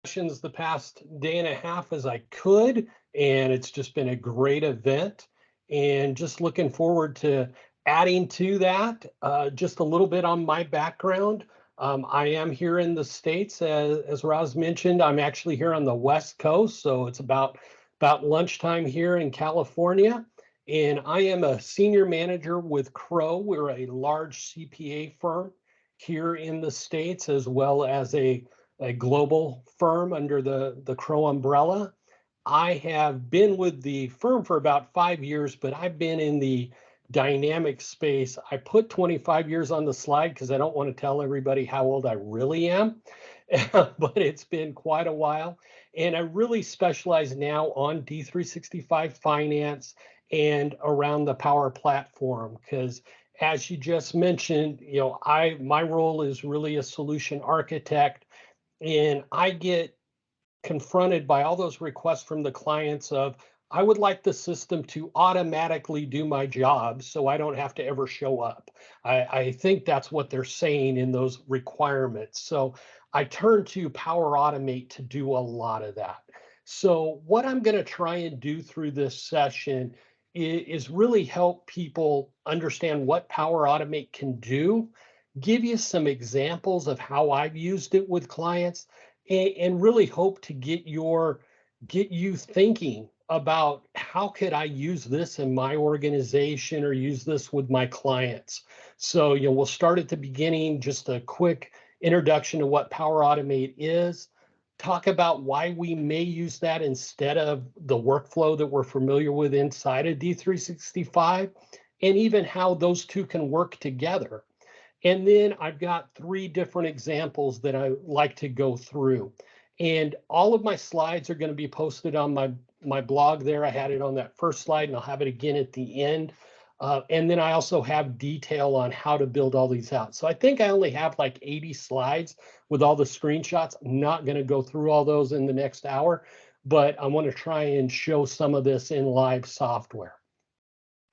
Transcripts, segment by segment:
sessions the past day and a half as I could, and it's just been a great event. And just looking forward to adding to that. Just a little bit on my background. I am here in the States, as Roz mentioned. I'm actually here on the West Coast, so it's about lunchtime here in California. And I am a senior manager with Crow. We're a large CPA firm here in the States, as well as a global firm under the Crow umbrella. I have been with the firm for about 5 years, but I've been in the dynamic space. I put 25 years on the slide because I don't want to tell everybody how old I really am, but it's been quite a while. And I really specialize now on D365 finance and around the Power Platform because as you just mentioned, my role is really a solution architect, and I get confronted by all those requests from the clients of, I would like the system to automatically do my job so I don't have to ever show up. I think that's what they're saying in those requirements. So I turn to Power Automate to do a lot of that. So what I'm going to try and do through this session is really help people understand what Power Automate can do, give you some examples of how I've used it with clients, and really hope to get you thinking about how could I use this in my organization or use this with my clients. So, we'll start at the beginning, just a quick introduction to what Power Automate is, talk about why we may use that instead of the workflow that we're familiar with inside of D365, and even how those two can work together. And then I've got 3 different examples that I like to go through. And all of my slides are going to be posted on my blog there. I had it on that first slide, and I'll have it again at the end. And then I also have detail on how to build all these out. So I think I only have like 80 slides with all the screenshots. I'm not going to go through all those in the next hour, but I want to try and show some of this in live software.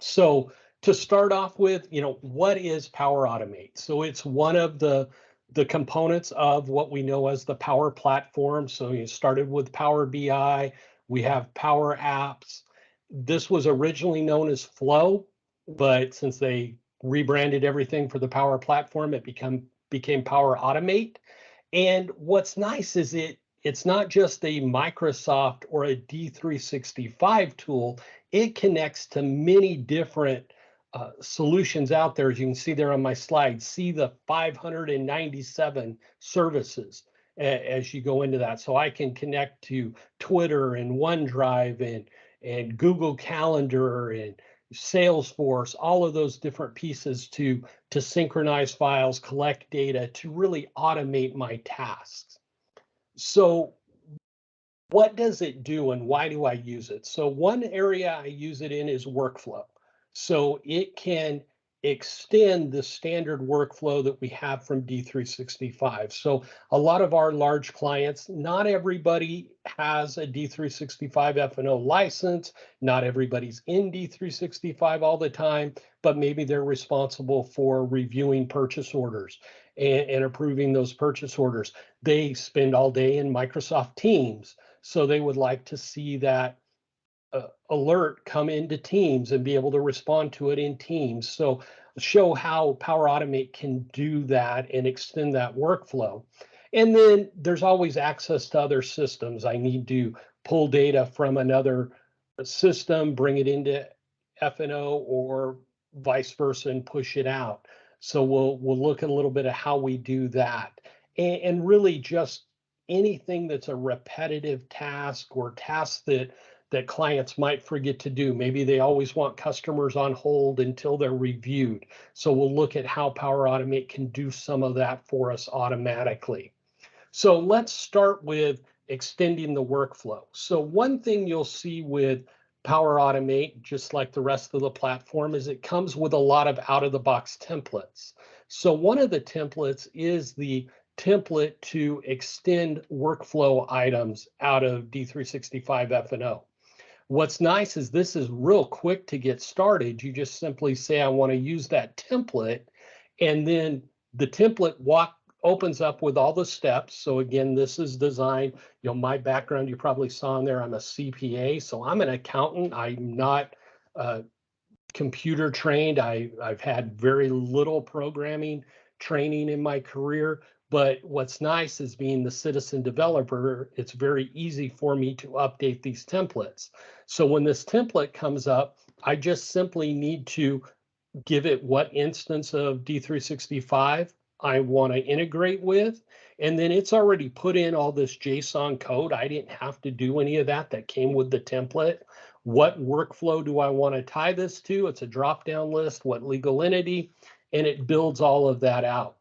So to start off with, what is Power Automate? So it's one of the components of what we know as the Power Platform. So you started with Power BI, we have Power Apps. This was originally known as Flow, but since they rebranded everything for the Power Platform, it became Power Automate. And what's nice is it's not just a Microsoft or a D365 tool. It connects to many different solutions out there. As you can see there on my slide, see the 597 services as you go into that. So I can connect to Twitter and OneDrive and Google Calendar and Salesforce, all of those different pieces to synchronize files, collect data, to really automate my tasks. So what does it do and why do I use it? So one area I use it in is workflow. So it can extend the standard workflow that we have from D365. So a lot of our large clients, not everybody has a D365 F&O license. Not everybody's in D365 all the time, but maybe they're responsible for reviewing purchase orders and approving those purchase orders. They spend all day in Microsoft Teams. So they would like to see that alert come into Teams and be able to respond to it in Teams. So show how Power Automate can do that and extend that workflow. And then there's always access to other systems. I need to pull data from another system, bring it into F&O or vice versa and push it out. So we'll look at a little bit of how we do that. And really just anything that's a repetitive task or task that clients might forget to do. Maybe they always want customers on hold until they're reviewed. So we'll look at how Power Automate can do some of that for us automatically. So let's start with extending the workflow. So one thing you'll see with Power Automate, just like the rest of the platform, is it comes with a lot of out-of-the-box templates. So one of the templates is the template to extend workflow items out of D365 F&O. What's nice is this is real quick to get started. You just simply say, I want to use that template, and then the template opens up with all the steps. So again, this is designed, my background, you probably saw in there, I'm a CPA, so I'm an accountant. I'm not computer trained. I've had very little programming training in my career. But what's nice is being the citizen developer, it's very easy for me to update these templates. So when this template comes up, I just simply need to give it what instance of D365 I want to integrate with. And then it's already put in all this JSON code. I didn't have to do any of that. That came with the template. What workflow do I want to tie this to? It's a drop-down list, what legal entity, and it builds all of that out.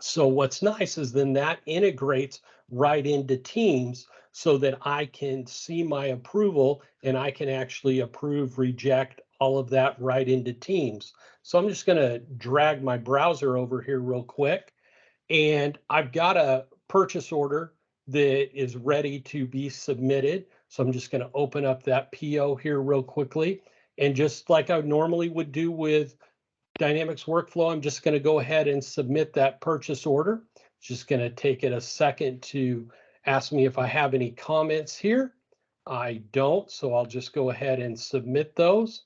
So what's nice is then that integrates right into Teams so that I can see my approval and I can actually approve, reject, all of that right into Teams. So I'm just going to drag my browser over here real quick. And I've got a purchase order that is ready to be submitted. So I'm just going to open up that PO here real quickly. And just like I normally would do with Dynamics workflow, I'm just going to go ahead and submit that purchase order. Just going to take it a second to ask me if I have any comments here. I don't, so I'll just go ahead and submit those.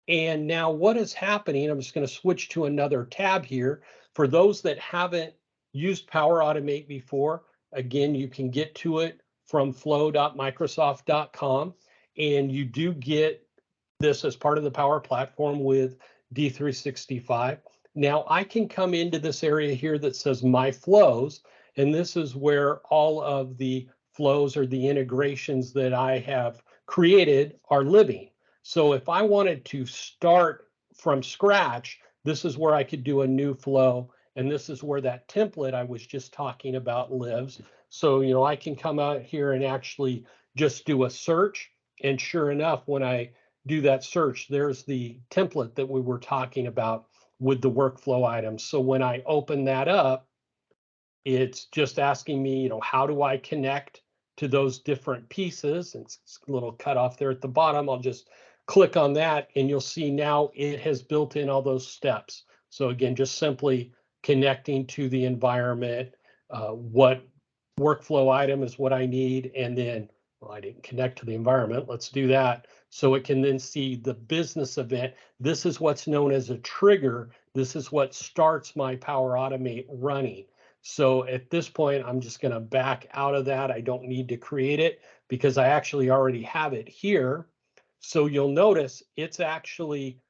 And now what is happening, I'm just going to switch to another tab here. For those that haven't used Power Automate before, again, you can get to it from flow.microsoft.com, and you do get this as part of the Power Platform with D365. Now I can come into this area here that says My Flows, and this is where all of the flows or the integrations that I have created are living. So if I wanted to start from scratch, this is where I could do a new flow, and this is where that template I was just talking about lives. So, I can come out here and actually just do a search, and sure enough, when I do that search, there's the template that we were talking about with the workflow items. So when I open that up, it's just asking me, how do I connect to those different pieces? And it's a little cut off there at the bottom. I'll just click on that and you'll see now it has built in all those steps. So again, just simply connecting to the environment, what workflow item is what I need, and then, well, I didn't connect to the environment. Let's do that. So it can then see the business event. This is what's known as a trigger. This is what starts my Power Automate running. So at this point, I'm just going to back out of that. I don't need to create it because I actually already have it here. So you'll notice it's actually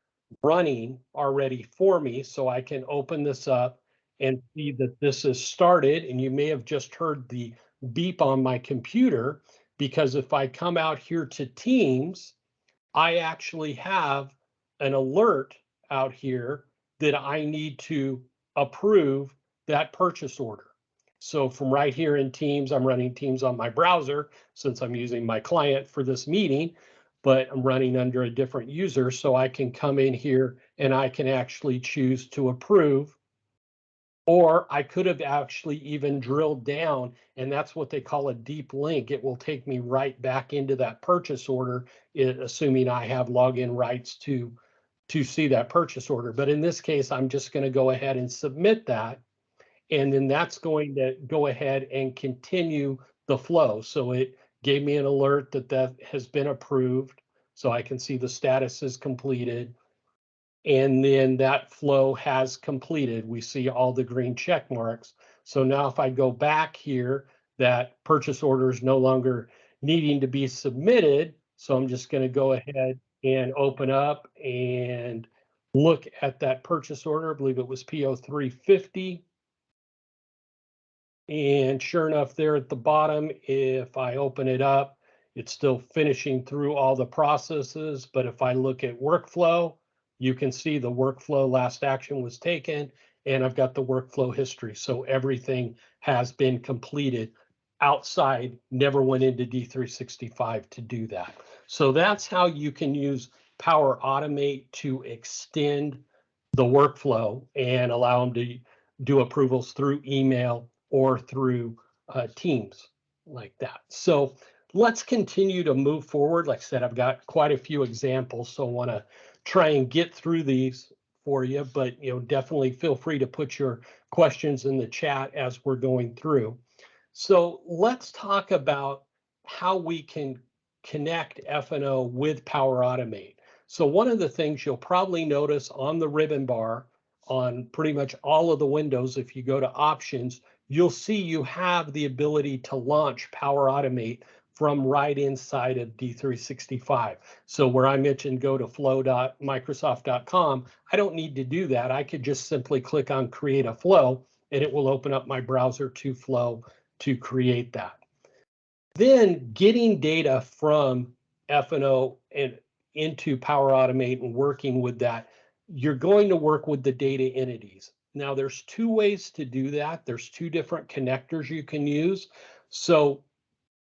running already for me. So I can open this up and see that this is started. And you may have just heard the beep on my computer, because if I come out here to Teams, I actually have an alert out here that I need to approve that purchase order. So from right here in Teams, I'm running Teams on my browser since I'm using my client for this meeting, but I'm running under a different user. So I can come in here and I can actually choose to approve. Or I could have actually even drilled down, and that's what they call a deep link. It will take me right back into that purchase order, assuming I have login rights to see that purchase order. But in this case, I'm just going to go ahead and submit that, and then that's going to go ahead and continue the flow. So it gave me an alert that that has been approved, so I can see the status is completed. And then that flow has completed. We see all the green check marks. So now if I go back here, that purchase order is no longer needing to be submitted. So I'm just going to go ahead and open up and look at that purchase order. I believe it was PO 350. And sure enough, there at the bottom, if I open it up, it's still finishing through all the processes. But if I look at workflow, you can see the workflow last action was taken, and I've got the workflow history. So everything has been completed outside, never went into D365 to do that. So that's how you can use Power Automate to extend the workflow and allow them to do approvals through email or through Teams like that. So let's continue to move forward. Like I said, I've got quite a few examples, so I want to try and get through these for you, but definitely feel free to put your questions in the chat as we're going through. So let's talk about how we can connect F&O with Power Automate. So one of the things you'll probably notice on the ribbon bar on pretty much all of the windows, if you go to options, you'll see you have the ability to launch Power Automate from right inside of D365. So where I mentioned go to flow.microsoft.com, I don't need to do that. I could just simply click on create a flow and it will open up my browser to Flow to create that. Then getting data from F&O and into Power Automate and working with that, you're going to work with the data entities. Now there's two ways to do that. There's two different connectors you can use. So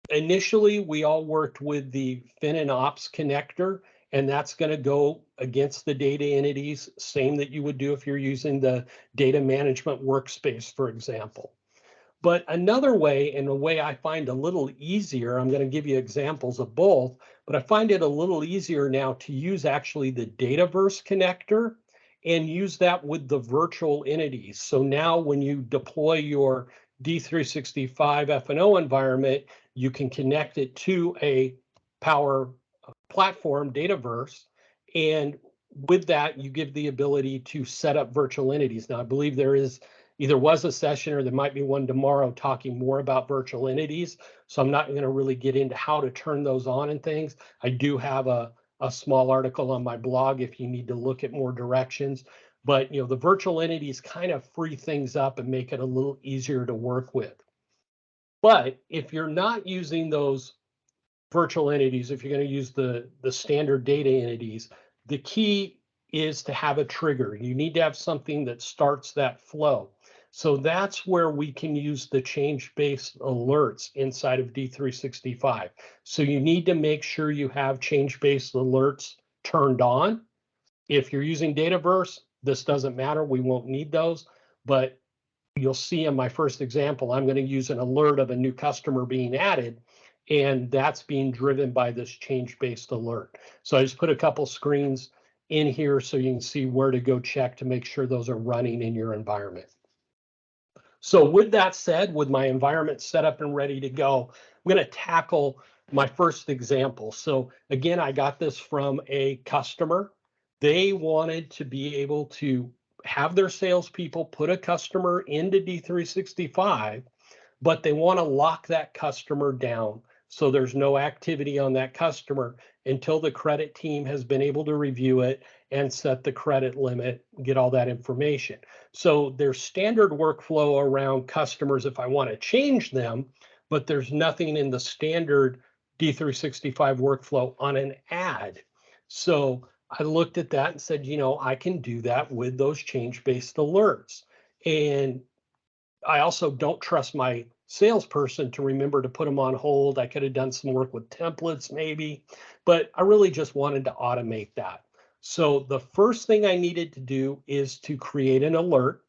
initially, we all worked with the Fin and Ops connector, and that's going to go against the data entities, same that you would do if you're using the data management workspace, for example. But another way, and a way I find a little easier, I'm going to give you examples of both, but I find it a little easier now to use actually the Dataverse connector and use that with the virtual entities. So now when you deploy your D365 F&O environment, you can connect it to a Power Platform Dataverse, and with that, you give the ability to set up virtual entities. Now, I believe there is either was a session or there might be one tomorrow talking more about virtual entities. So I'm not going to really get into how to turn those on and things. I do have a small article on my blog if you need to look at more directions. But the virtual entities kind of free things up and make it a little easier to work with. But if you're not using those virtual entities, if you're going to use the standard data entities, the key is to have a trigger. You need to have something that starts that flow. So that's where we can use the change-based alerts inside of D365. So you need to make sure you have change-based alerts turned on. If you're using Dataverse, this doesn't matter. We won't need those. But you'll see in my first example, I'm going to use an alert of a new customer being added, and that's being driven by this change-based alert. So I just put a couple screens in here so you can see where to go check to make sure those are running in your environment. So with that said, with my environment set up and ready to go, I'm going to tackle my first example. So again, I got this from a customer. They wanted to be able to have their salespeople put a customer into D365, but they want to lock that customer down. So there's no activity on that customer until the credit team has been able to review it and set the credit limit, get all that information. So there's standard workflow around customers if I want to change them, but there's nothing in the standard D365 workflow on an ad. So I looked at that and said, I can do that with those change-based alerts. And I also don't trust my salesperson to remember to put them on hold. I could have done some work with templates maybe, but I really just wanted to automate that. So the first thing I needed to do is to create an alert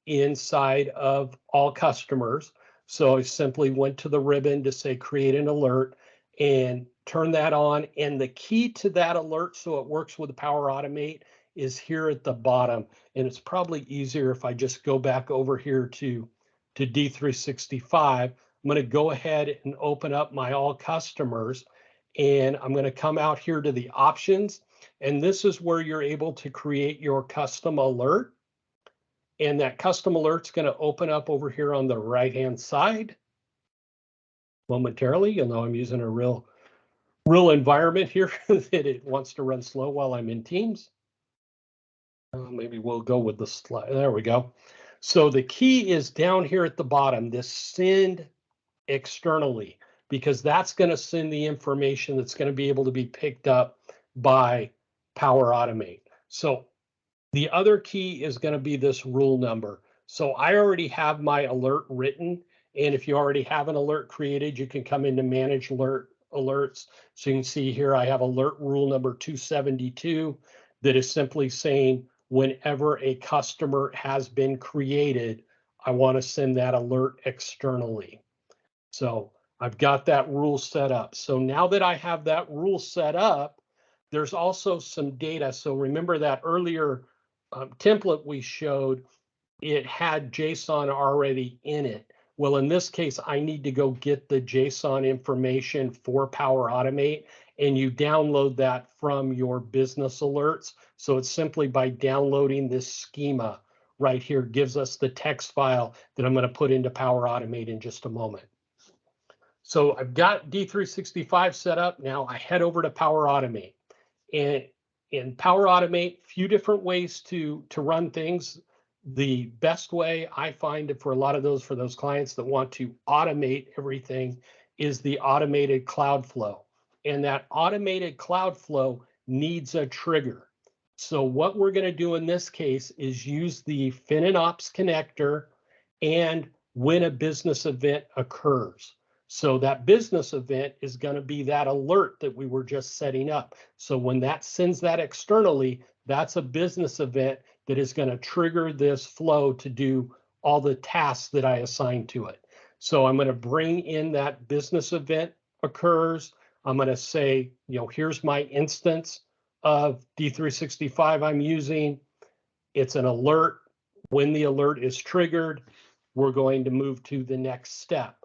inside of all customers. So I simply went to the ribbon to say create an alert and turn that on. And the key to that alert, so it works with Power Automate, is here at the bottom. And it's probably easier if I just go back over here to D365. I'm going to go ahead and open up my all customers, and I'm going to come out here to the options. And this is where you're able to create your custom alert. And that custom alert's going to open up over here on the right-hand side. Momentarily, you'll know I'm using a real environment here that it wants to run slow while I'm in Teams. Maybe we'll go with the slide. There we go. So the key is down here at the bottom, this send externally, because that's going to send the information that's going to be able to be picked up by Power Automate. So the other key is going to be this rule number. So I already have my alert written. And if you already have an alert created, you can come into manage alerts. So you can see here, I have alert rule number 272 that is simply saying whenever a customer has been created, I want to send that alert externally. So I've got that rule set up. So now that I have that rule set up, there's also some data. So remember that earlier template we showed, it had JSON already in it. Well, in this case, I need to go get the JSON information for Power Automate, and you download that from your business alerts. So it's simply by downloading this schema right here, gives us the text file that I'm going to put into Power Automate in just a moment. So I've got D365 set up. Now I head over to Power Automate. And in Power Automate, few different ways to run things. The best way I find for a lot of those, for those clients that want to automate everything, is the automated cloud flow. And that automated cloud flow needs a trigger. So what we're going to do in this case is use the FinOps connector and when a business event occurs. So that business event is going to be that alert that we were just setting up. So when that sends that externally, that's a business event that is going to trigger this flow to do all the tasks that I assign to it. So I'm going to bring in that business event occurs. I'm going to say, here's my instance of D365 I'm using. It's an alert. When the alert is triggered, we're going to move to the next step.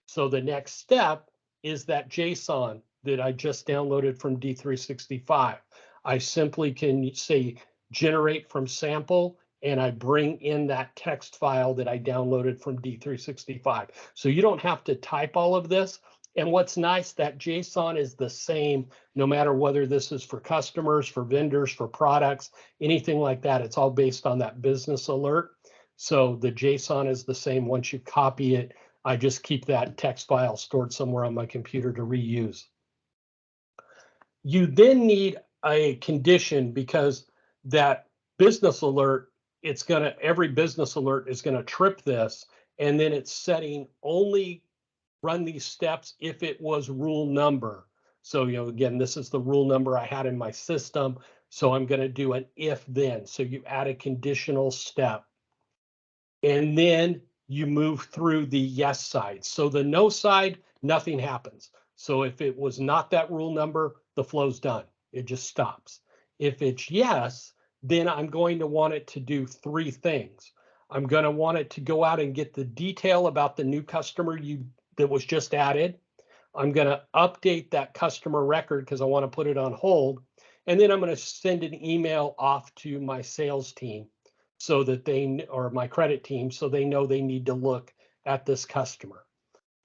So the next step is that JSON that I just downloaded from D365. I simply can say generate from sample, and I bring in that text file that I downloaded from D365. So you don't have to type all of this. And what's nice, that JSON is the same no matter whether this is for customers, for vendors, for products, anything like that. It's all based on that business alert. So the JSON is the same. Once you copy it, I just keep that text file stored somewhere on my computer to reuse. You then need a condition because that business alert, every business alert is gonna trip this, and then it's setting only run these steps if it was rule number. So, again, this is the rule number I had in my system. So I'm gonna do an if then. So you add a conditional step. And then you move through the yes side. So the no side, nothing happens. So if it was not that rule number, the flow's done. It just stops. If it's yes, then I'm going to want it to do three things. I'm going to want it to go out and get the detail about the new customer that was just added. I'm going to update that customer record because I want to put it on hold. And then I'm going to send an email off to my sales team so that or my credit team, so they know they need to look at this customer.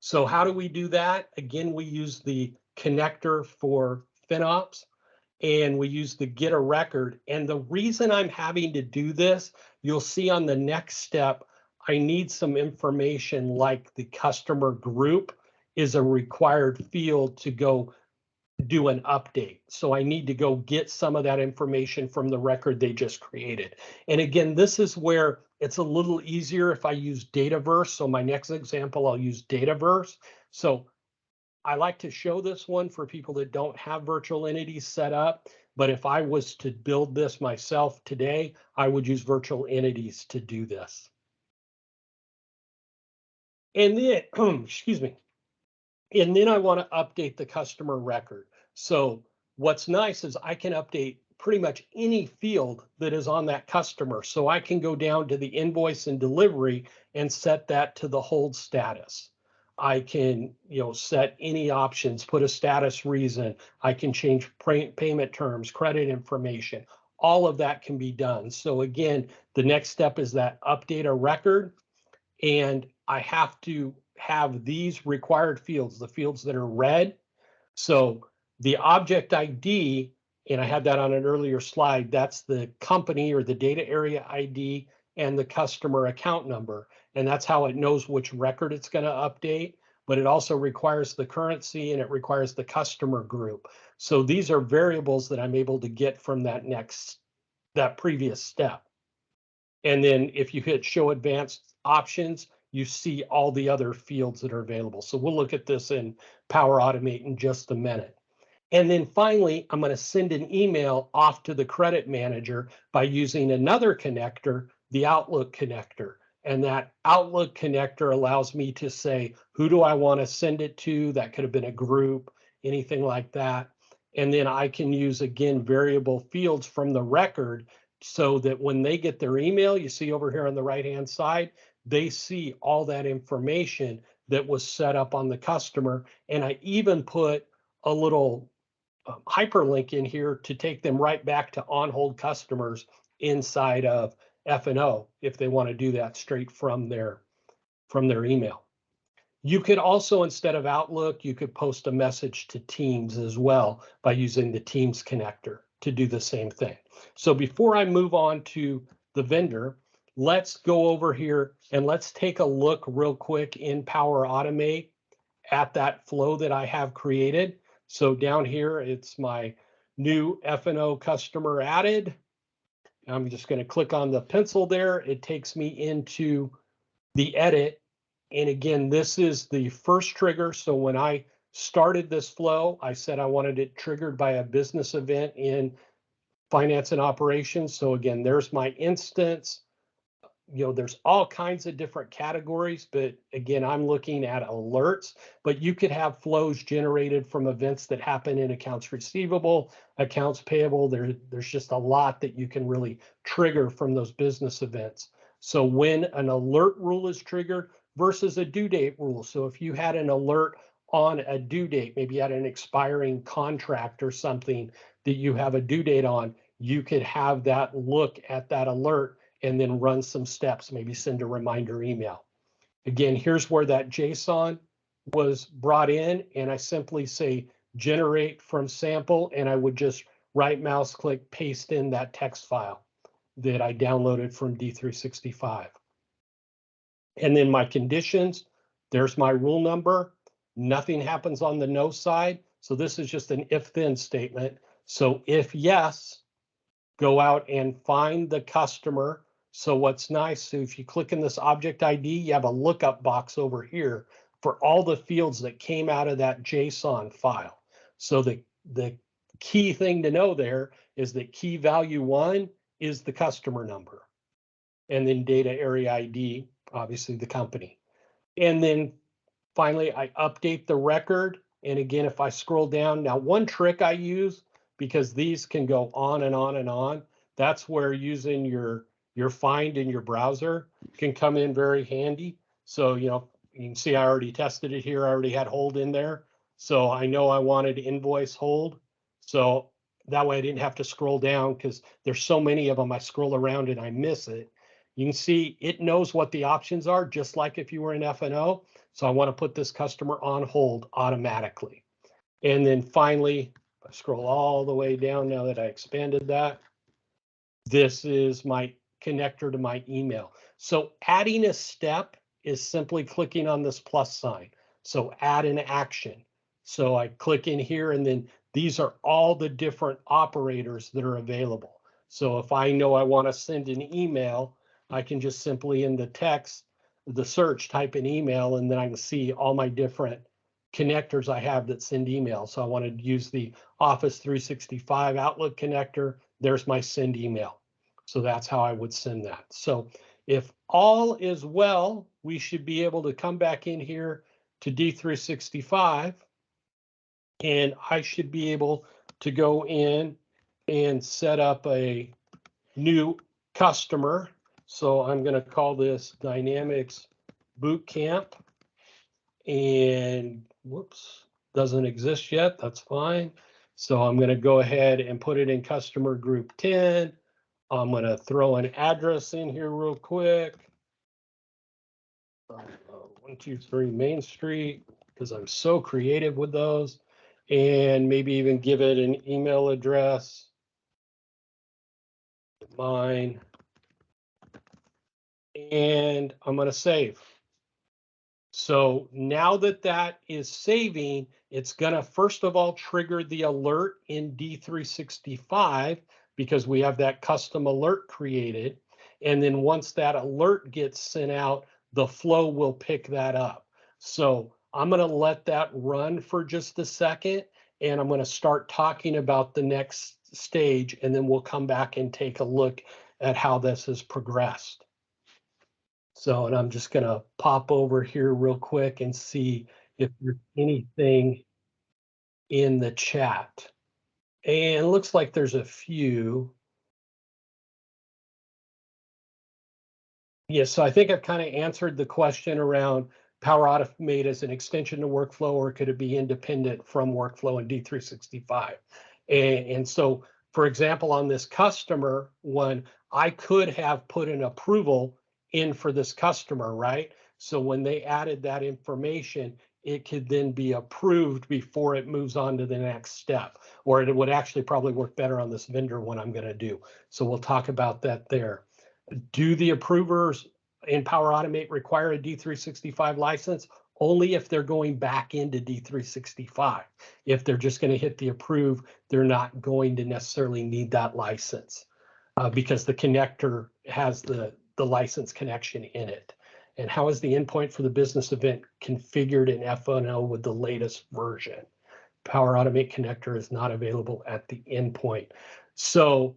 So how do we do that? Again, we use the connector for FinOps, and we use the get a record. And the reason I'm having to do this, you'll see on the next step, I need some information like the customer group is a required field to go do an update. So I need to go get some of that information from the record they just created. And again, this is where it's a little easier if I use Dataverse. So my next example, I'll use Dataverse. So I like to show this one for people that don't have virtual entities set up. But if I was to build this myself today, I would use virtual entities to do this. And then, excuse me. And then I want to update the customer record. So what's nice is I can update pretty much any field that is on that customer. So I can go down to the invoice and delivery and set that to the hold status. I can, set any options, put a status reason. I can change payment terms, credit information. All of that can be done. So again, the next step is that update a record, and I have to have these required fields, the fields that are red. So the object ID, and I had that on an earlier slide, that's the company or the data area ID and the customer account number. And that's how it knows which record it's going to update. But it also requires the currency and it requires the customer group. So these are variables that I'm able to get from that previous step. And then if you hit show advanced options, you see all the other fields that are available. So we'll look at this in Power Automate in just a minute. And then finally, I'm going to send an email off to the credit manager by using another connector, the Outlook connector. And that Outlook connector allows me to say, who do I want to send it to? That could have been a group, anything like that. And then I can use, again, variable fields from the record so that when they get their email, you see over here on the right-hand side, they see all that information that was set up on the customer. And I even put a little hyperlink in here to take them right back to on-hold customers inside of F&O if they want to do that straight from their email. You could also, instead of Outlook, you could post a message to Teams as well by using the Teams connector to do the same thing. So before I move on to the vendor, let's go over here and let's take a look real quick in Power Automate at that flow that I have created. So down here, it's my new F&O customer added. I'm just going to click on the pencil there. It takes me into the edit. And again, this is the first trigger. So when I started this flow, I said I wanted it triggered by a business event in finance and operations. So again, there's my instance. There's all kinds of different categories, but again, I'm looking at alerts, but you could have flows generated from events that happen in accounts receivable, accounts payable. There's just a lot that you can really trigger from those business events. So when an alert rule is triggered versus a due date rule. So if you had an alert on a due date, maybe you had an expiring contract or something that you have a due date on, you could have that look at that alert and then run some steps, maybe send a reminder email. Again, here's where that JSON was brought in, and I simply say generate from sample, and I would just right mouse click, paste in that text file that I downloaded from D365. And then my conditions, there's my rule number. Nothing happens on the no side. So this is just an if-then statement. So if yes, go out and find the customer. So what's nice, so if you click in this object ID, you have a lookup box over here for all the fields that came out of that JSON file. So the key thing to know there is that key value 1 is the customer number. And then data area ID, obviously the company. And then finally, I update the record. And again, if I scroll down, now one trick I use, because these can go on and on and on, that's where using your find in your browser can come in very handy. So, you can see I already tested it here. I already had hold in there. So I know I wanted invoice hold. So that way I didn't have to scroll down because there's so many of them. I scroll around and I miss it. You can see it knows what the options are, just like if you were in F&O. So I want to put this customer on hold automatically. And then finally, I scroll all the way down now that I expanded that. This is my connector to my email. So adding a step is simply clicking on this plus sign. So add an action. So I click in here, and then these are all the different operators that are available. So if I know I want to send an email, I can just simply in the text, the search, type an email, and then I can see all my different connectors I have that send email. So I want to use the Office 365 Outlook connector. There's my send email. So that's how I would send that. So if all is well, we should be able to come back in here to D365, and I should be able to go in and set up a new customer. So I'm going to call this Dynamics Bootcamp, and whoops, doesn't exist yet. That's fine. So I'm going to go ahead and put it in customer group 10. I'm going to throw an address in here real quick. 123 Main Street, because I'm so creative with those. And maybe even give it an email address. Mine. And I'm going to save. So now that that is saving, it's going to first of all trigger the alert in D365 because we have that custom alert created. And then once that alert gets sent out, the flow will pick that up. So I'm going to let that run for just a second, and I'm going to start talking about the next stage, and then we'll come back and take a look at how this has progressed. So, and I'm just going to pop over here real quick and see if there's anything in the chat. And it looks like there's a few. Yes, so I think I've kind of answered the question around Power Automate as an extension to workflow, or could it be independent from workflow in D365? And so, for example, on this customer one, I could have put an approval in for this customer, right? So when they added that information, it could then be approved before it moves on to the next step, or it would actually probably work better on this vendor one I'm going to do. So we'll talk about that there. Do the approvers in Power Automate require a D365 license? Only if they're going back into D365. If they're just going to hit the approve, they're not going to necessarily need that license because the connector has the license connection in it. And how is the endpoint for the business event configured in F&O with the latest version? Power Automate connector is not available at the endpoint. So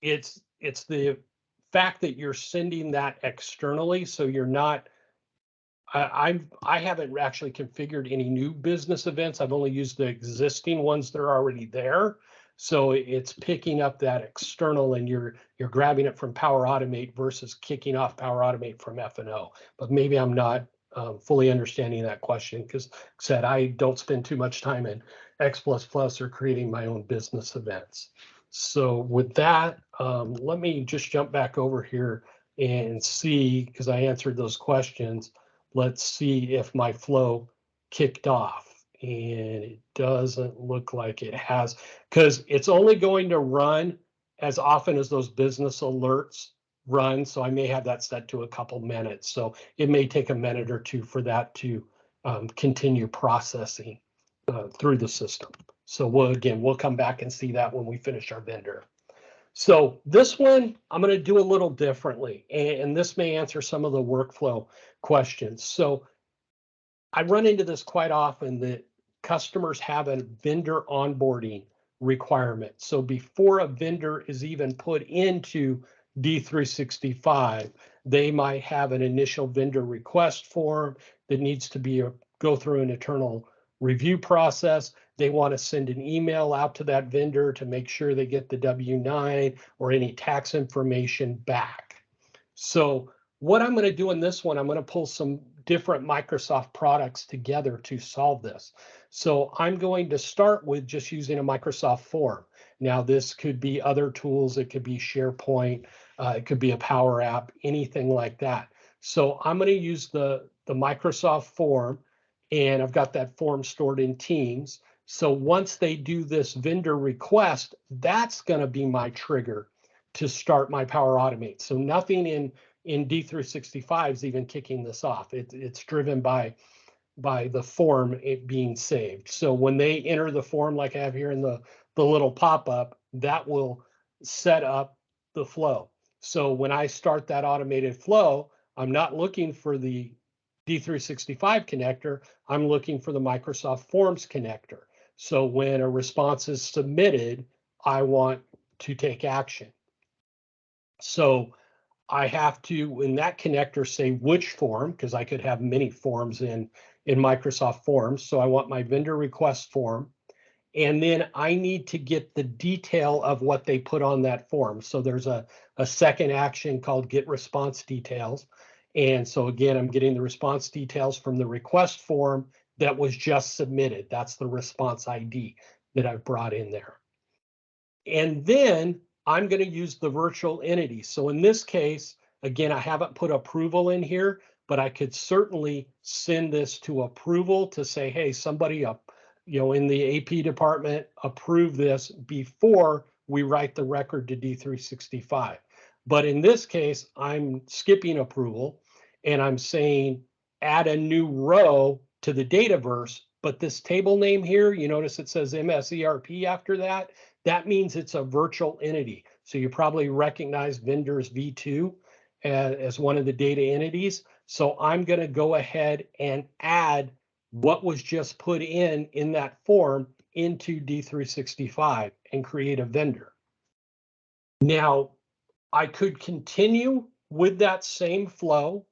it's the fact that you're sending that externally, so you're not. I haven't actually configured any new business events. I've only used the existing ones that are already there. So it's picking up that external, and you're grabbing it from Power Automate versus kicking off Power Automate from F&O. But maybe I'm not fully understanding that question because, like I said, I don't spend too much time in X++ or creating my own business events. So with that, let me just jump back over here and see, because I answered those questions. Let's see if my flow kicked off. And it doesn't look like it has, because it's only going to run as often as those business alerts run. So I may have that set to a couple minutes. So it may take a minute or two for that to continue processing through the system. So we'll come back and see that when we finish our vendor. So this one, I'm going to do a little differently, and this may answer some of the workflow questions. So I run into this quite often, that customers have a vendor onboarding requirement. So before a vendor is even put into D365, they might have an initial vendor request form that needs to be go through an internal review process. They want to send an email out to that vendor to make sure they get the W-9 or any tax information back. So what I'm going to do in this one, I'm going to pull some different Microsoft products together to solve this. So I'm going to start with just using a Microsoft form. Now, this could be other tools. It could be SharePoint. It could be a Power App, anything like that. So I'm going to use the Microsoft form, and I've got that form stored in Teams. So once they do this vendor request, that's going to be my trigger to start my Power Automate. So nothing in D365 is even kicking this off. It's driven by the form it being saved. So when they enter the form, like I have here in the little pop-up, that will set up the flow. So when I start that automated flow, I'm not looking for the D365 connector, I'm looking for the Microsoft Forms connector. So when a response is submitted, I want to take action. So I have to, in that connector, say which form, because I could have many forms in Microsoft Forms. So I want my vendor request form. And then I need to get the detail of what they put on that form. So there's a second action called get response details. And so again, I'm getting the response details from the request form that was just submitted. That's the response ID that I've brought in there. And then I'm going to use the virtual entity. So in this case, again, I haven't put approval in here, but I could certainly send this to approval to say, hey, somebody up, in the AP department, approve this before we write the record to D365. But in this case, I'm skipping approval and I'm saying add a new row to the Dataverse. But this table name here, you notice it says MSERP after that. That means it's a virtual entity. So you probably recognize vendors V2 as one of the data entities. So I'm going to go ahead and add what was just put in that form into D365 and create a vendor. Now, I could continue with that same flow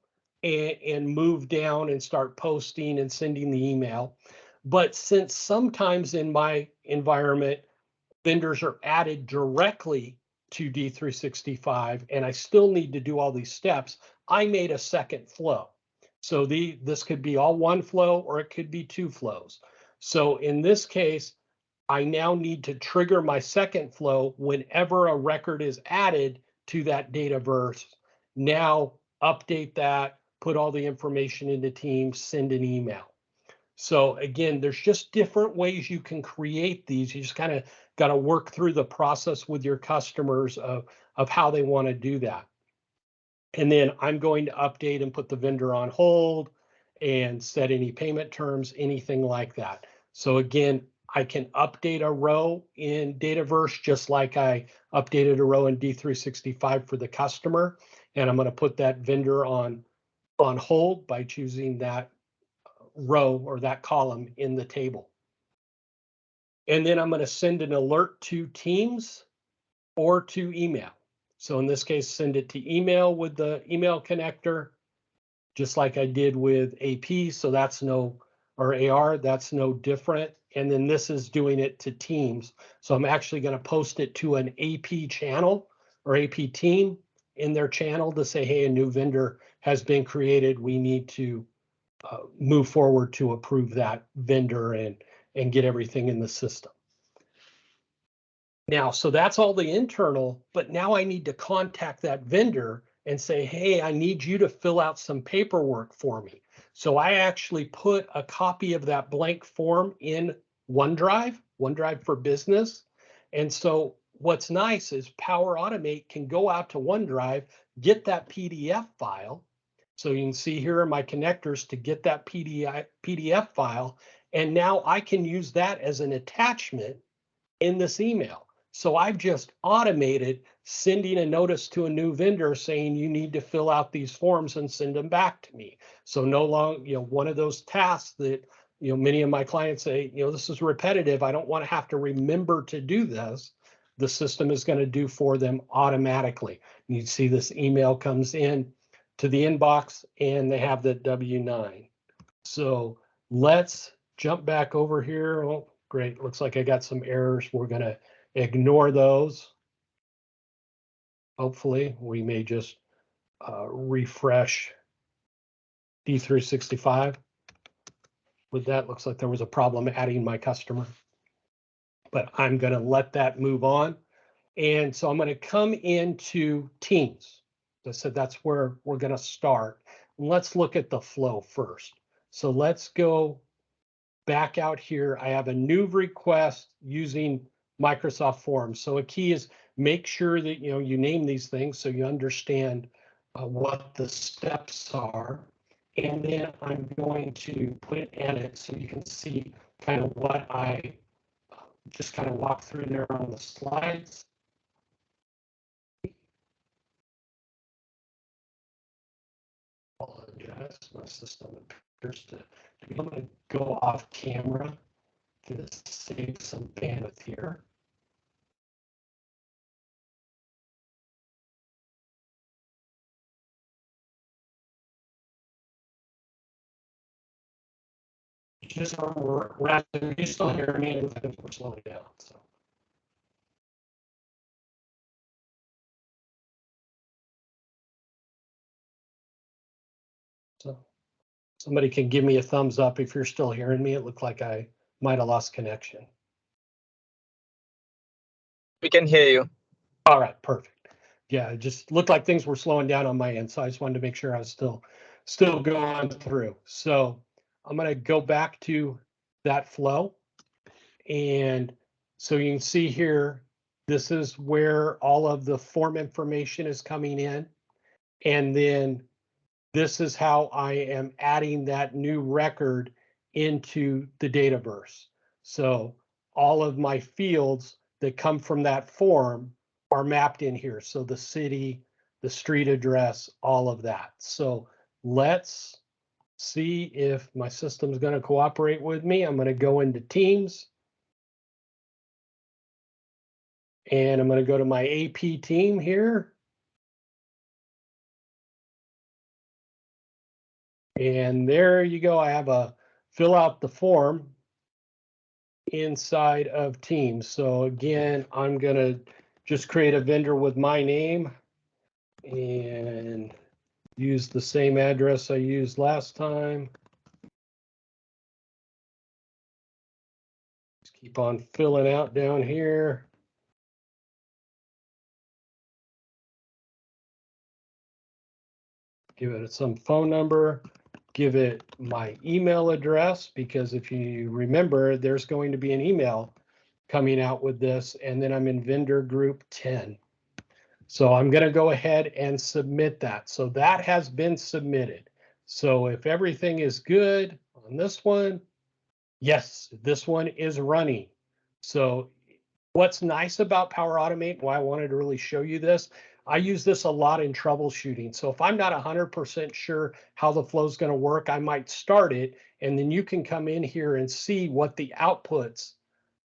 and move down and start posting and sending the email. But since sometimes in my environment, vendors are added directly to D365 and I still need to do all these steps, I made a second flow. So this could be all one flow or it could be two flows. So in this case, I now need to trigger my second flow whenever a record is added to that Dataverse. Now update that, put all the information into Teams, send an email. So again, there's just different ways you can create these. You just kind of got to work through the process with your customers of how they want to do that. And then I'm going to update and put the vendor on hold and set any payment terms, anything like that. So again, I can update a row in Dataverse just like I updated a row in D365 for the customer. And I'm going to put that vendor on hold by choosing that row or that column in the table. And then I'm going to send an alert to Teams or to email. So in this case, send it to email with the email connector, just like I did with AP. So that's no, or AR, that's no different. And then this is doing it to Teams. So I'm actually going to post it to an AP channel or AP team in their channel to say, hey, a new vendor has been created. We need to move forward to approve that vendor and get everything in the system. Now, so that's all the internal, but now I need to contact that vendor and say, hey, I need you to fill out some paperwork for me. So I actually put a copy of that blank form in OneDrive for Business. And so what's nice is Power Automate can go out to OneDrive, get that PDF file. So you can see here are my connectors to get that PDF file. And now I can use that as an attachment in this email. So I've just automated sending a notice to a new vendor saying you need to fill out these forms and send them back to me. So no longer, one of those tasks that, many of my clients say, this is repetitive. I don't want to have to remember to do this. The system is going to do for them automatically. You see this email comes in to the inbox and they have the W-9. So let's jump back over here. Oh, great. Looks like I got some errors. We're going to ignore those. Hopefully, we may just refresh D365. With that, looks like there was a problem adding my customer. But I'm going to let that move on. And so I'm going to come into Teams. I said that's where we're going to start. Let's look at the flow first. So let's go back out here. I have a new request using Microsoft Forms. So a key is make sure that you name these things so you understand what the steps are. And then I'm going to put edit so you can see kind of what I just kind of walk through there on the slides. Apologize, my system appears to be. I'm going to go off camera to save some bandwidth here. Just we're you still hear me, and I think we're slowing down. So somebody can give me a thumbs up if you're still hearing me. It looked like I might have lost connection. We can hear you. All right, perfect. Yeah, it just looked like things were slowing down on my end, so I just wanted to make sure I was still going through. So I'm going to go back to that flow. And so you can see here, this is where all of the form information is coming in. And then this is how I am adding that new record into the Dataverse. So all of my fields that come from that form are mapped in here. So the city, the street address, all of that. So let's see if my system's going to cooperate with me. I'm going to go into Teams. And I'm going to go to my AP team here. And there you go. I have a fill out the form inside of Teams. So again, I'm going to just create a vendor with my name and use the same address I used last time. Just keep on filling out down here. Give it some phone number, give it my email address, because if you remember, there's going to be an email coming out with this, and then I'm in vendor group 10. So I'm going to go ahead and submit that. So that has been submitted. So if everything is good on this one, yes, this one is running. So what's nice about Power Automate, why I wanted to really show you this, I use this a lot in troubleshooting. So if I'm not 100% sure how the flow is going to work, I might start it, and then you can come in here and see what the outputs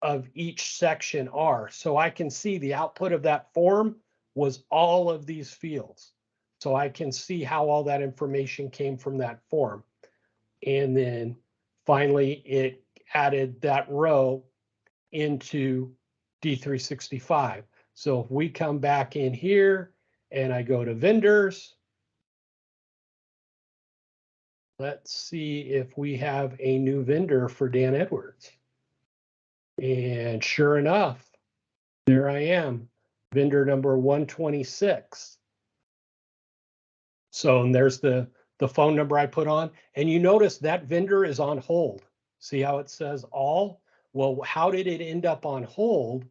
of each section are. So I can see the output of that form was all of these fields. So I can see how all that information came from that form. And then finally, it added that row into D365. So if we come back in here and I go to vendors, let's see if we have a new vendor for Dan Edwards. And sure enough, there I am, vendor number 126. So and there's the phone number I put on. And you notice that vendor is on hold. See how it says all? Well, how did it end up on hold?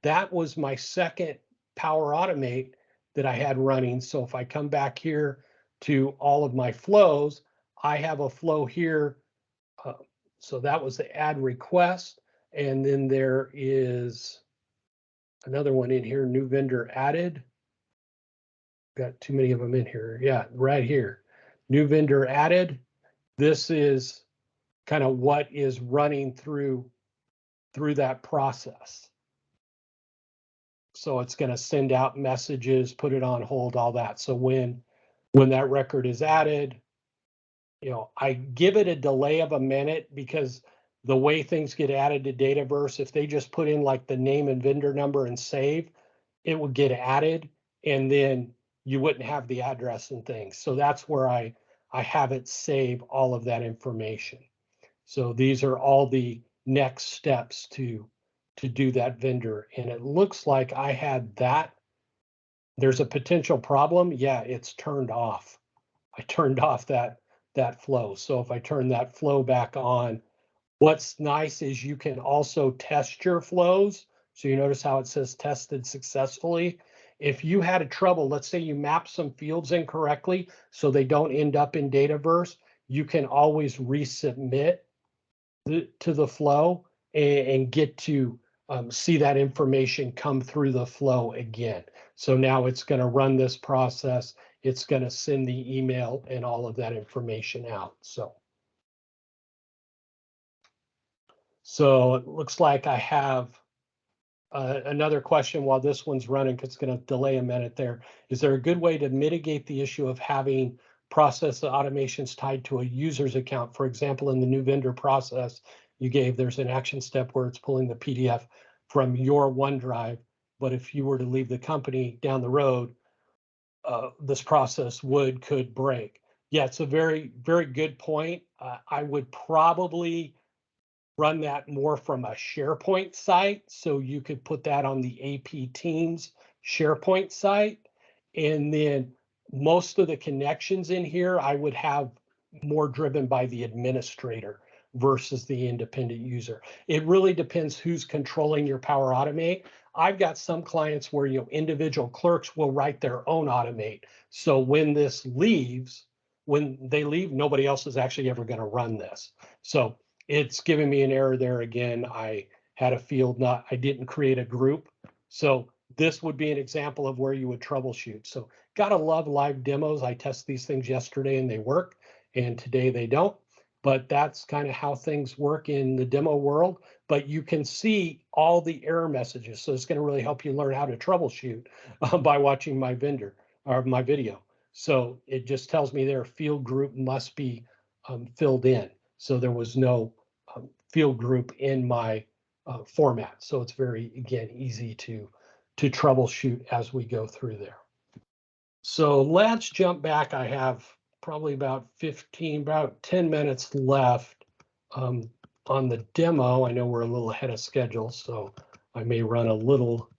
That was my second Power Automate that I had running. So if I come back here to all of my flows, I have a flow here. So that was the add request. And then there is another one in here, new vendor added. Got too many of them in here. Yeah, right here. New vendor added. This is kind of what is running through that process. So it's going to send out messages, put it on hold, all that. So when that record is added, I give it a delay of a minute, because the way things get added to Dataverse, if they just put in like the name and vendor number and save, it would get added, and then you wouldn't have the address and things. So that's where I have it save all of that information. So these are all the next steps to do that vendor. And it looks like I had that. There's a potential problem. Yeah, it's turned off. I turned off that flow. So if I turn that flow back on, what's nice is you can also test your flows. So you notice how it says tested successfully. If you had a trouble, let's say you map some fields incorrectly so they don't end up in Dataverse, you can always resubmit to the flow and get to see that information come through the flow again. So now it's going to run this process. It's going to send the email and all of that information out. So it looks like I have another question while this one's running, because it's going to delay a minute there. Is there a good way to mitigate the issue of having process automations tied to a user's account? For example, in the new vendor process you gave, there's an action step where it's pulling the PDF from your OneDrive. But if you were to leave the company down the road, this process could break. Yeah, it's a very, very good point. I would probably run that more from a SharePoint site. So you could put that on the AP Teams SharePoint site. And then most of the connections in here, I would have more driven by the administrator versus the independent user. It really depends who's controlling your Power Automate. I've got some clients where individual clerks will write their own automate. So when this leaves, when they leave, nobody else is actually ever going to run this. So it's giving me an error there again. I had a field I didn't create a group. So this would be an example of where you would troubleshoot. So gotta love live demos. I tested these things yesterday and they work, and today they don't. But that's kind of how things work in the demo world. But you can see all the error messages. So it's going to really help you learn how to troubleshoot by watching my video. So it just tells me their field group must be filled in. So there was no field group in my format. So it's very, again, easy to to troubleshoot as we go through there. So let's jump back. I have probably about 10 minutes left on the demo. I know we're a little ahead of schedule, so I may run a little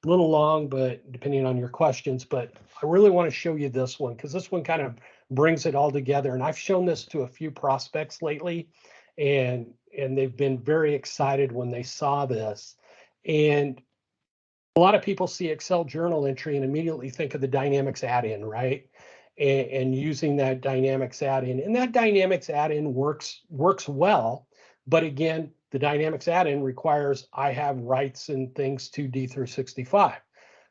long, but depending on your questions, but I really want to show you this one because this one kind of brings it all together. And I've shown this to a few prospects lately, and they've been very excited when they saw this. And a lot of people see Excel journal entry and immediately think of the Dynamics add-in, right? And using that Dynamics add-in. And that Dynamics add-in works well, but again, the Dynamics add-in requires I have rights and things to D365.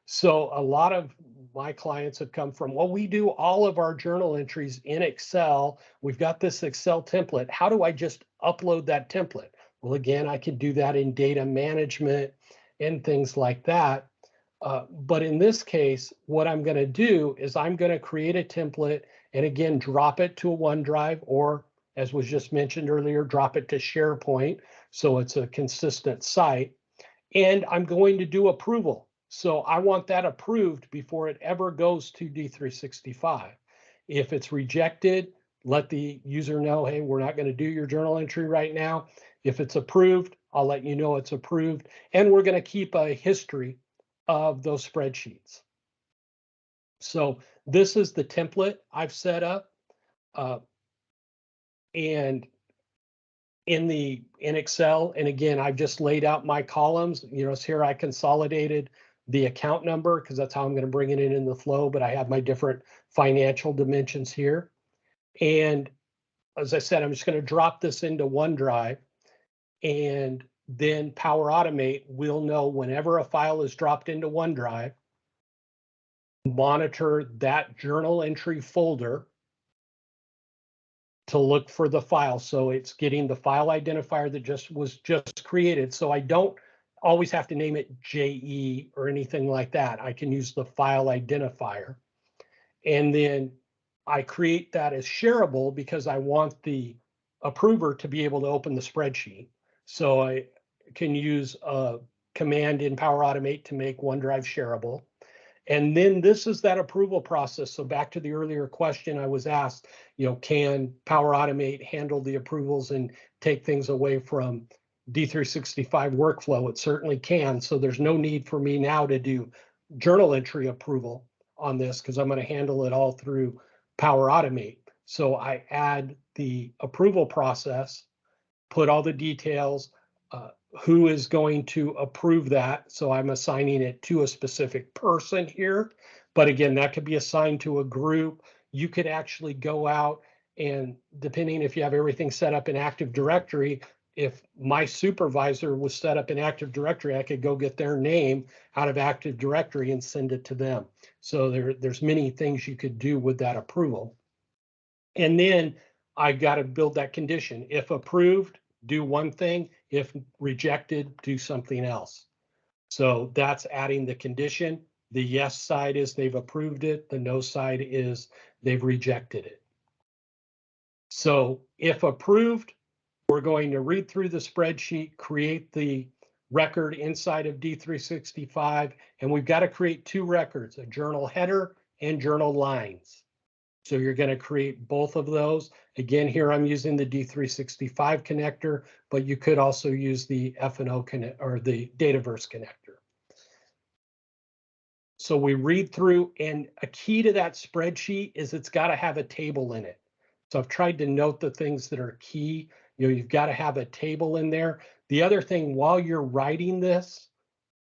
So a lot of my clients have come from, well, we do all of our journal entries in Excel. We've got this Excel template. How do I just upload that template? Well, again, I can do that in data management and things like that. But in this case, what I'm going to do is I'm going to create a template and again, drop it to a OneDrive, or as was just mentioned earlier, drop it to SharePoint. So it's a consistent site. And I'm going to do approval. So I want that approved before it ever goes to D365. If it's rejected, let the user know, hey, we're not going to do your journal entry right now. If it's approved, I'll let you know it's approved. And we're going to keep a history of those spreadsheets. So this is the template I've set up. And in Excel, and again, I've just laid out my columns. You know, here I consolidated the account number because that's how I'm going to bring it in the flow, but I have my different financial dimensions here. And as I said, I'm just going to drop this into OneDrive, and then Power Automate will know whenever a file is dropped into OneDrive, monitor that journal entry folder to look for the file. So it's getting the file identifier that was just created. So I don't always have to name it JE or anything like that. I can use the file identifier. And then I create that as shareable because I want the approver to be able to open the spreadsheet. So I can use a command in Power Automate to make OneDrive shareable. And then this is that approval process. So back to the earlier question I was asked, you know, can Power Automate handle the approvals and take things away from D365 workflow? It certainly can. So there's no need for me now to do journal entry approval on this because I'm going to handle it all through Power Automate. So I add the approval process, put all the details, who is going to approve that. So I'm assigning it to a specific person here. But again, that could be assigned to a group. You could actually go out and depending if you have everything set up in Active Directory, if my supervisor was set up in Active Directory, I could go get their name out of Active Directory and send it to them. So there's many things you could do with that approval. And then I got to build that condition. If approved, do one thing. If rejected, do something else. So that's adding the condition. The yes side is they've approved it. The no side is they've rejected it. So if approved, we're going to read through the spreadsheet, create the record inside of D365, and we've got to create two records, a journal header and journal lines. So you're going to create both of those. Again, here I'm using the D365 connector, but you could also use the F&O connect or the Dataverse connector. So we read through, and a key to that spreadsheet is it's got to have a table in it. So I've tried to note the things that are key. You know, you've got to have a table in there. The other thing, while you're writing this,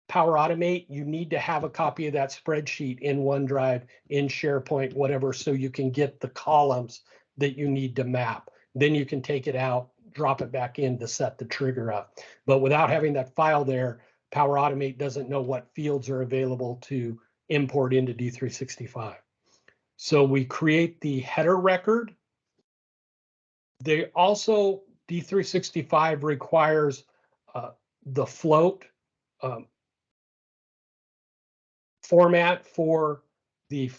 Power Automate, you need to have a copy of that spreadsheet in OneDrive, in SharePoint, whatever, so you can get the columns that you need to map. Then you can take it out, drop it back in to set the trigger up. But without having that file there, Power Automate doesn't know what fields are available to import into D365. So we create the header record. They also, D365 requires the float format for the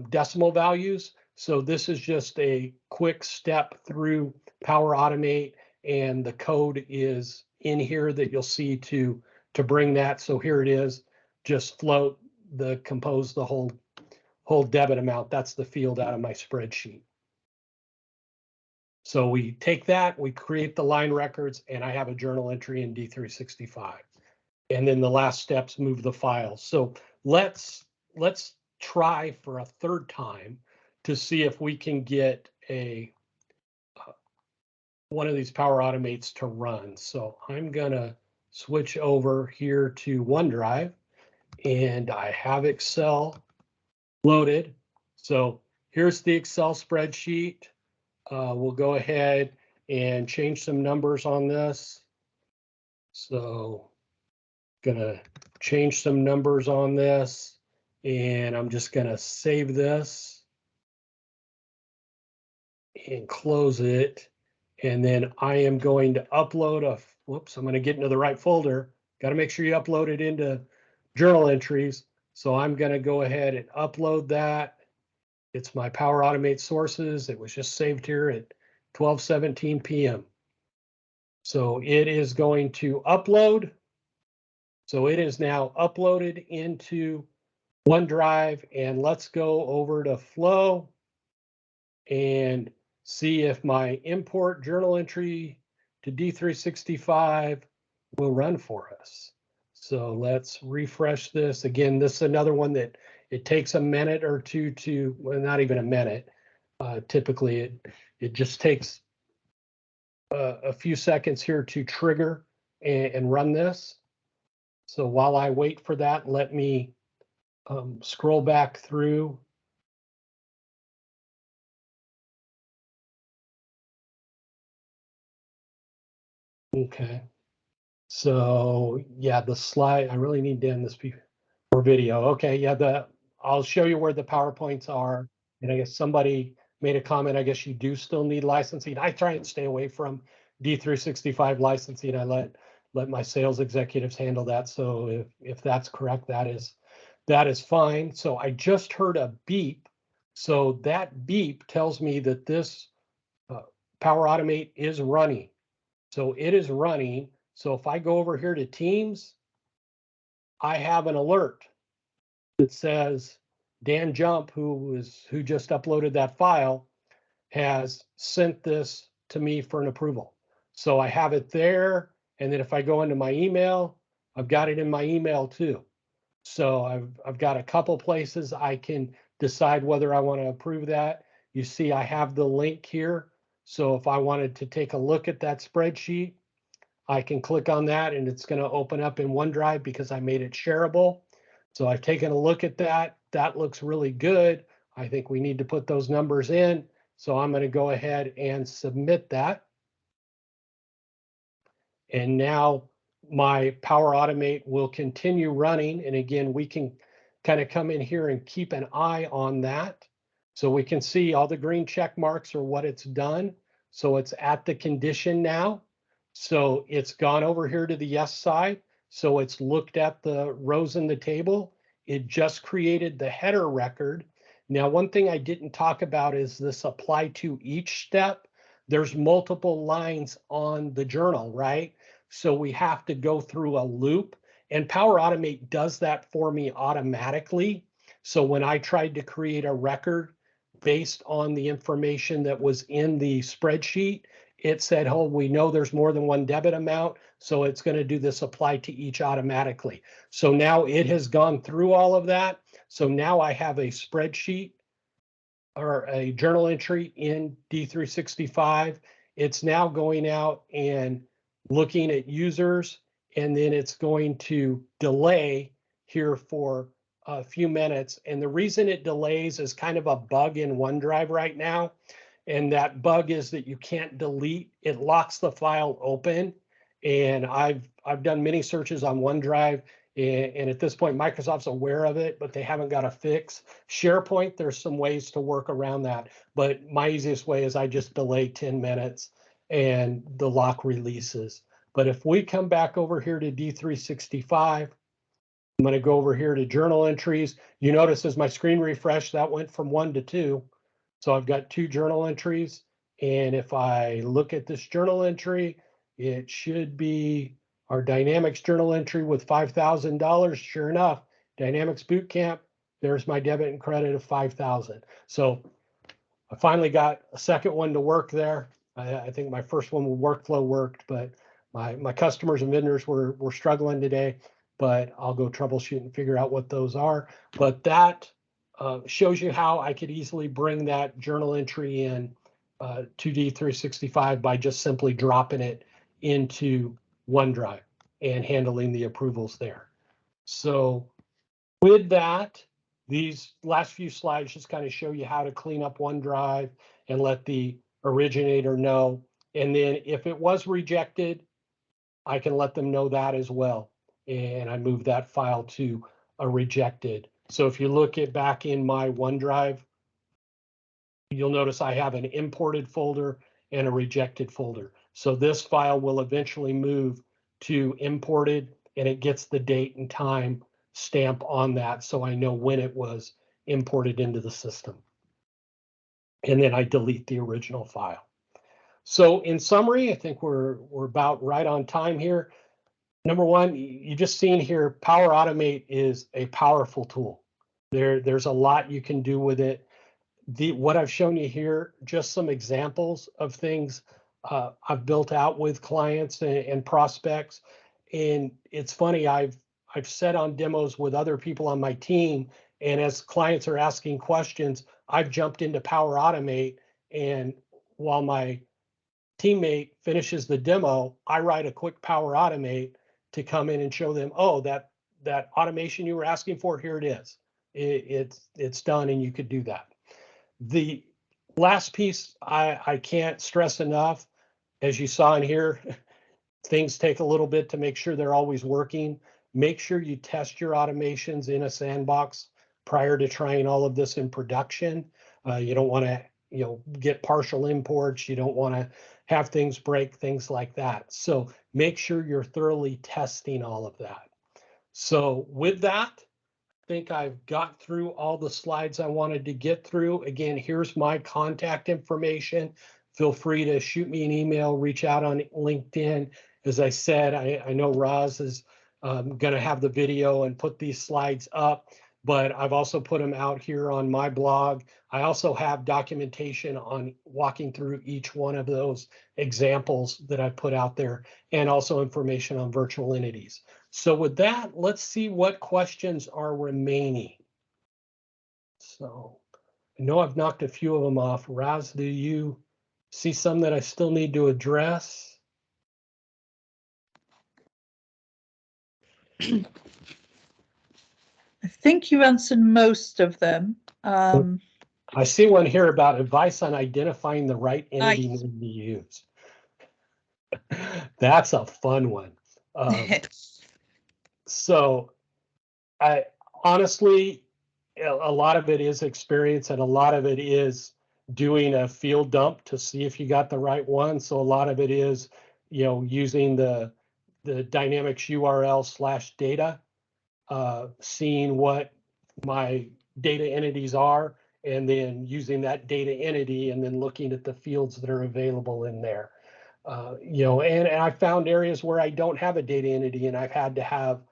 decimal values. So this is just a quick step through Power Automate, and the code is in here that you'll see to bring that. So here it is, just float compose the whole debit amount. That's the field out of my spreadsheet. So we take that, we create the line records, and I have a journal entry in D365. And then the last steps move the files. So let's try for a third time to see if we can get one of these Power Automates to run. So I'm gonna switch over here to OneDrive, and I have Excel loaded. So here's the Excel spreadsheet. We'll go ahead and change some numbers on this. So gonna change some numbers on this, and I'm just gonna save this and close it. And then I am going to upload whoops, I'm gonna get into the right folder. Got to make sure you upload it into journal entries. So I'm gonna go ahead and upload that. It's my Power Automate sources. It was just saved here at 12:17 p.m. So it is going to upload. So it is now uploaded into OneDrive, and let's go over to Flow and see if my import journal entry to D365 will run for us. So let's refresh this. Again, this is another one that it takes a minute or two to, well, not even a minute. Typically, it just takes a few seconds here to trigger and run this. So while I wait for that, let me scroll back through. Okay. So yeah, the slide, I really need to end this for video. Okay, yeah, I'll show you where the PowerPoints are. And I guess somebody made a comment, I guess you do still need licensing. I try and stay away from D365 licensing. I let my sales executives handle that. So if that's correct, that is fine. So I just heard a beep. So that beep tells me that this Power Automate is running. So it is running. So if I go over here to Teams, I have an alert that says Dan Jump, who just uploaded that file, has sent this to me for an approval. So I have it there. And then if I go into my email, I've got it in my email too. So I've got a couple places I can decide whether I want to approve that. You see, I have the link here. So if I wanted to take a look at that spreadsheet, I can click on that and it's going to open up in OneDrive because I made it shareable. So I've taken a look at that. That looks really good. I think we need to put those numbers in. So I'm going to go ahead and submit that. And now my Power Automate will continue running. And again, we can kind of come in here and keep an eye on that. So we can see all the green check marks are what it's done. So it's at the condition now. So it's gone over here to the yes side. So it's looked at the rows in the table. It just created the header record. Now, one thing I didn't talk about is this apply to each step. There's multiple lines on the journal, right? So we have to go through a loop, and Power Automate does that for me automatically. So when I tried to create a record based on the information that was in the spreadsheet, it said, oh, we know there's more than one debit amount, so it's going to do this apply to each automatically. So now it has gone through all of that. So now I have a spreadsheet or a journal entry in D365. It's now going out and looking at users, and then it's going to delay here for a few minutes. And the reason it delays is kind of a bug in OneDrive right now. And that bug is that you can't delete, it locks the file open. And I've done many searches on OneDrive, and at this point, Microsoft's aware of it, but they haven't got a fix. SharePoint, there's some ways to work around that, but my easiest way is I just delay 10 minutes and the lock releases. But if we come back over here to D365, I'm going to go over here to journal entries. You notice as my screen refreshed, that went from 1 to 2. So I've got 2 journal entries. And if I look at this journal entry, it should be our Dynamics journal entry with $5,000. Sure enough, Dynamics Bootcamp, there's my debit and credit of 5,000. So I finally got a second one to work there. I think my first one with workflow worked, but my customers and vendors were struggling today, but I'll go troubleshoot and figure out what those are. But that shows you how I could easily bring that journal entry in 2D 365 by just simply dropping it into OneDrive and handling the approvals there. So with that, these last few slides just kind of show you how to clean up OneDrive and let the originator know. And then if it was rejected, I can let them know that as well. And I move that file to a rejected. So if you look at back in my OneDrive, you'll notice I have an imported folder and a rejected folder. So this file will eventually move to imported, and it gets the date and time stamp on that, so I know when it was imported into the system. And then I delete the original file. So in summary, I think we're about right on time here. Number one, you just seen here, Power Automate is a powerful tool. There's a lot you can do with it. What I've shown you here, just some examples of things I've built out with clients and prospects. And it's funny, I've said on demos with other people on my team, and as clients are asking questions, I've jumped into Power Automate, and while my teammate finishes the demo, I write a quick Power Automate to come in and show them, oh, that automation you were asking for, here it is. It's done, and you could do that. The last piece I can't stress enough, as you saw in here, things take a little bit to make sure they're always working. Make sure you test your automations in a sandbox prior to trying all of this in production. You don't want to get partial imports. You don't want to have things break, things like that. So make sure you're thoroughly testing all of that. So with that, think I've got through all the slides I wanted to get through. Again, here's my contact information. Feel free to shoot me an email, reach out on LinkedIn. As I said, I know Roz is going to have the video and put these slides up, but I've also put them out here on my blog. I also have documentation on walking through each one of those examples that I put out there, and also information on virtual entities. So with that, let's see what questions are remaining. So I know I've knocked a few of them off. Raz, do you see some that I still need to address? I think you answered most of them. I see one here about advice on identifying the right entity to use. That's a fun one. So I honestly, a lot of it is experience, and a lot of it is doing a field dump to see if you got the right one. So a lot of it is, using the Dynamics URL/data, seeing what my data entities are, and then using that data entity and then looking at the fields that are available in there. And I found areas where I don't have a data entity, and I've had to have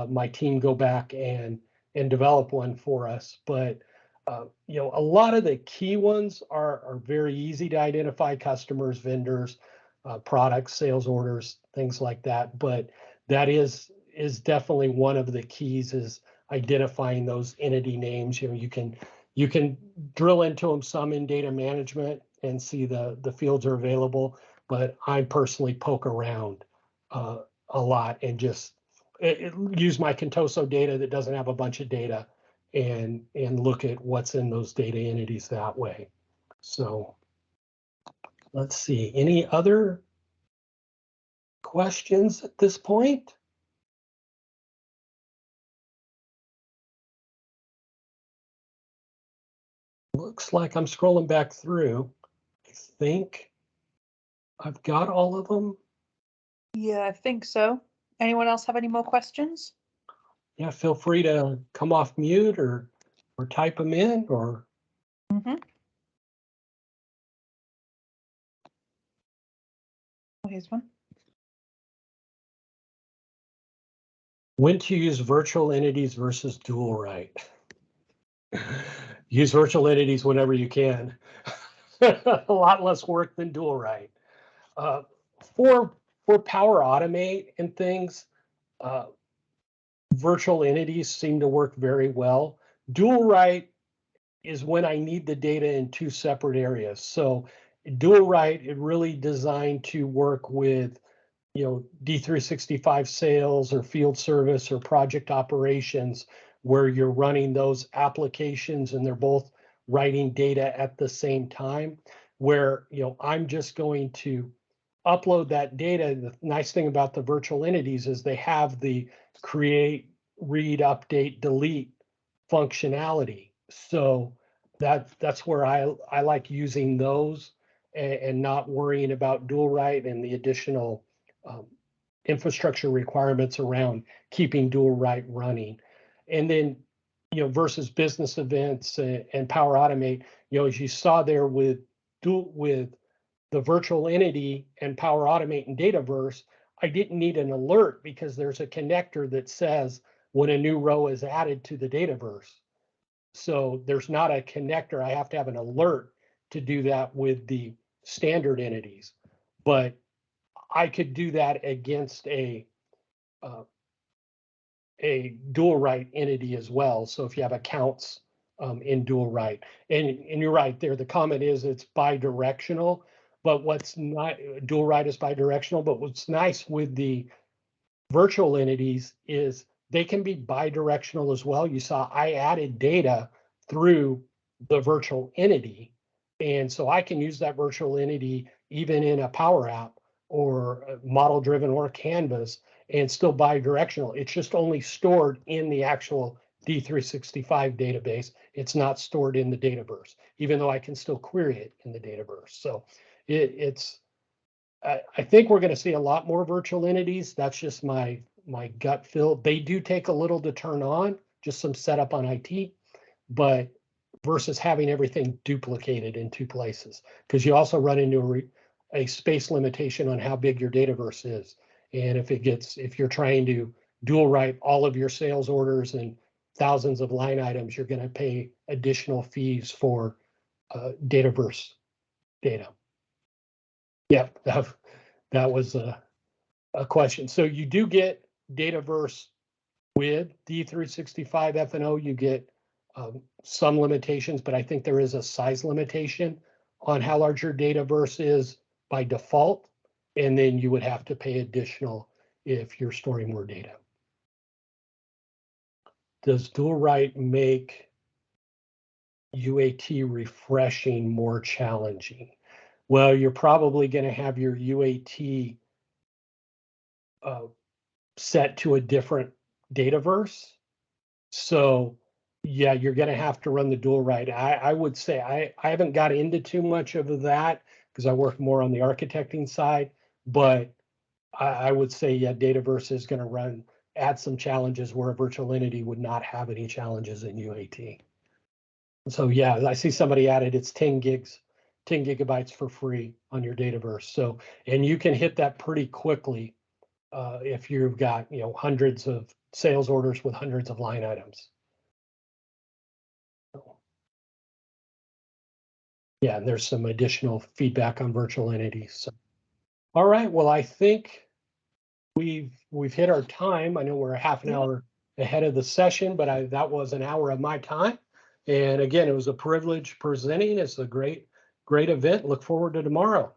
my team go back and develop one for us. But a lot of the key ones are very easy to identify: customers, vendors, products, sales orders, things like that. But that is definitely one of the keys, is identifying those entity names. You can drill into them some in data management and see the fields are available. But I personally poke around a lot and just use my Contoso data that doesn't have a bunch of data and look at what's in those data entities that way. So let's see, any other questions at this point? Looks like I'm scrolling back through. I think I've got all of them. Yeah, I think so. Anyone else have any more questions? Yeah, feel free to come off mute or type them in, or. Oh, here's one. When to use virtual entities versus dual write. Use virtual entities whenever you can. A lot less work than dual write. Uh, for Power Automate and things, uh, virtual entities seem to work very well. Dual write is when I need the data in two separate areas. So dual write, it really designed to work with, D365 sales or field service or project operations, where you're running those applications and they're both writing data at the same time, where, I'm just going to upload that data. The nice thing about the virtual entities is they have the create, read, update, delete functionality. So that's where I like using those, and not worrying about dual write and the additional um, infrastructure requirements around keeping dual write running. And then, versus business events and Power Automate, as you saw there with the virtual entity and Power Automate and Dataverse, I didn't need an alert because there's a connector that says when a new row is added to the Dataverse. So there's not a connector. I have to have an alert to do that with the standard entities. But I could do that against uh, a dual write entity as well. So if you have accounts in dual write, and you're right there, the comment is it's bi-directional. But what's not, dual write is bi-directional. But what's nice with the virtual entities is they can be bi-directional as well. You saw I added data through the virtual entity, and so I can use that virtual entity even in a Power App or model driven or Canvas, and still bi-directional. It's just only stored in the actual D365 database. It's not stored in the Dataverse, even though I can still query it in the Dataverse. So it's I think we're going to see a lot more virtual entities. That's just my gut feel. They do take a little to turn on, just some setup on IT, but versus having everything duplicated in two places, because you also run into a space limitation on how big your Dataverse is. And if you're trying to dual write all of your sales orders and thousands of line items, you're going to pay additional fees for Dataverse data. Yeah, that was a question. So you do get Dataverse with D365 F&O. You get some limitations, but I think there is a size limitation on how large your Dataverse is by default. And then you would have to pay additional if you're storing more data. Does dual write make UAT refreshing more challenging? Well, you're probably going to have your UAT set to a different Dataverse. So yeah, you're going to have to run the dual write. I would say I haven't got into too much of that because I work more on the architecting side, but I would say, yeah, Dataverse is going to add some challenges where a virtual entity would not have any challenges in UAT. So yeah, I see somebody added, it's 10 gigabytes for free on your Dataverse. So, and you can hit that pretty quickly if you've got, hundreds of sales orders with hundreds of line items. So, yeah, and there's some additional feedback on virtual entities. So, all right, well, I think we've hit our time. I know we're a half an hour ahead of the session, but that was an hour of my time. And again, it was a privilege presenting. It's a great event. Look forward to tomorrow.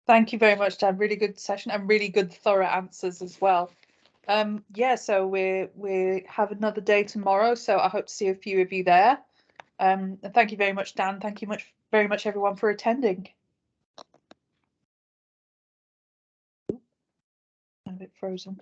Thank you very much, Dan. Really good session and really good thorough answers as well. Yeah, so we have another day tomorrow, so I hope to see a few of you there. And thank you very much, Dan. Thank you very much, everyone, for attending. I'm a bit frozen.